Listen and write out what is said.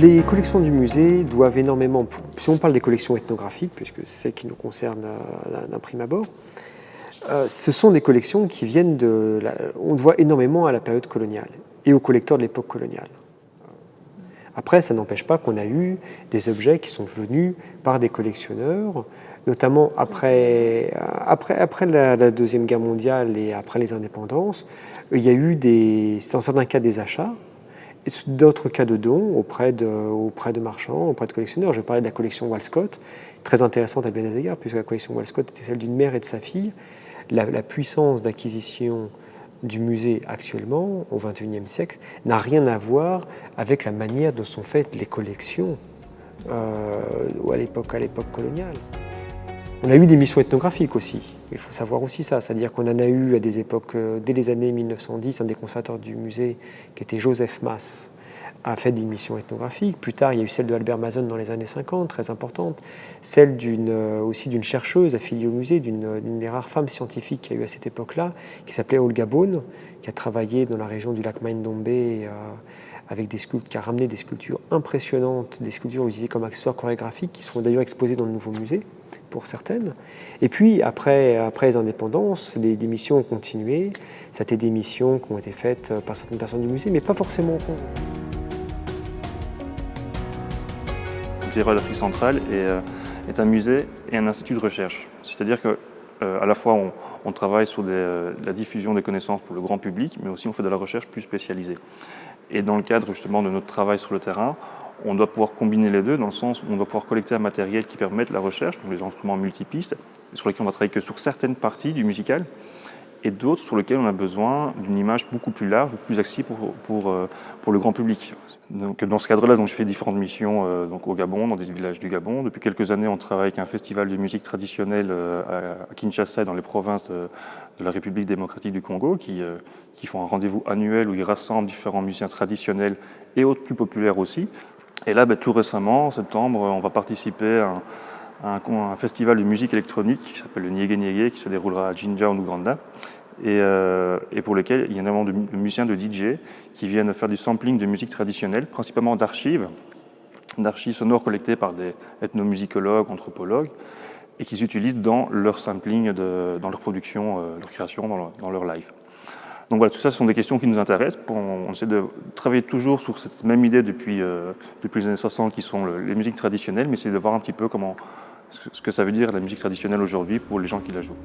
Les collections du musée doivent énormément, si on parle des collections ethnographiques, puisque c'est celles qui nous concernent d'un prime abord, ce sont des collections qui viennent on voit énormément à la période coloniale et aux collecteurs de l'époque coloniale. Après, ça n'empêche pas qu'on a eu des objets qui sont venus par des collectionneurs, notamment après la Deuxième Guerre mondiale et après les indépendances. Il y a eu, dans certains cas, des achats, et d'autres cas de dons auprès de marchands, auprès de collectionneurs. Je parlais de la collection Walcott, très intéressante à bien des égards, puisque la collection Walcott était celle d'une mère et de sa fille. La puissance d'acquisition du musée actuellement, au XXIe siècle, n'a rien à voir avec la manière dont sont faites les collections à l'époque coloniale. On a eu des missions ethnographiques aussi, il faut savoir aussi ça, c'est-à-dire qu'on en a eu à des époques, dès les années 1910, un des conservateurs du musée, qui était Joseph Mass, a fait des missions ethnographiques. Plus tard, il y a eu celle de Albert Mason dans les années 50, très importante, celle aussi d'une chercheuse affiliée au musée, d'une des rares femmes scientifiques qu'il y a eu à cette époque-là, qui s'appelait Olga Bone, qui a travaillé dans la région du lac Main-Dombe, qui a ramené des sculptures impressionnantes, des sculptures utilisées comme accessoires chorégraphiques, qui sont d'ailleurs exposées dans le nouveau musée, pour certaines. Et puis, après les indépendances, les missions ont continué. C'était des missions qui ont été faites par certaines personnes du musée, mais pas forcément au Congo. Le musée de l'Afrique centrale est un musée et un institut de recherche. C'est-à-dire qu'à la fois, on travaille sur la diffusion des connaissances pour le grand public, mais aussi on fait de la recherche plus spécialisée. Et dans le cadre justement de notre travail sur le terrain, on doit pouvoir combiner les deux, dans le sens où on doit pouvoir collecter un matériel qui permette la recherche, donc les instruments multipistes, sur lesquels on va travailler que sur certaines parties du musical, et d'autres sur lesquels on a besoin d'une image beaucoup plus large, beaucoup plus accessible pour le grand public. Donc, dans ce cadre-là, je fais différentes missions au Gabon, dans des villages du Gabon. Depuis quelques années, on travaille avec un festival de musique traditionnelle à Kinshasa et dans les provinces de la République démocratique du Congo, qui font un rendez-vous annuel où ils rassemblent différents musiciens traditionnels et autres plus populaires aussi. Et là, tout récemment, en septembre, on va participer à un festival de musique électronique qui s'appelle le Niégué Niégué, qui se déroulera à Jinja, en Ouganda, et pour lequel il y a énormément de musiciens, de DJ, qui viennent faire du sampling de musique traditionnelle, principalement d'archives sonores collectées par des ethnomusicologues, anthropologues, et qu'ils utilisent dans leur sampling, dans leur production, leur création, dans leur live. Donc voilà, tout ça, ce sont des questions qui nous intéressent. On essaie de travailler toujours sur cette même idée depuis les années 60, qui sont les musiques traditionnelles, mais essayer de voir un petit peu ce que ça veut dire la musique traditionnelle aujourd'hui pour les gens qui la jouent.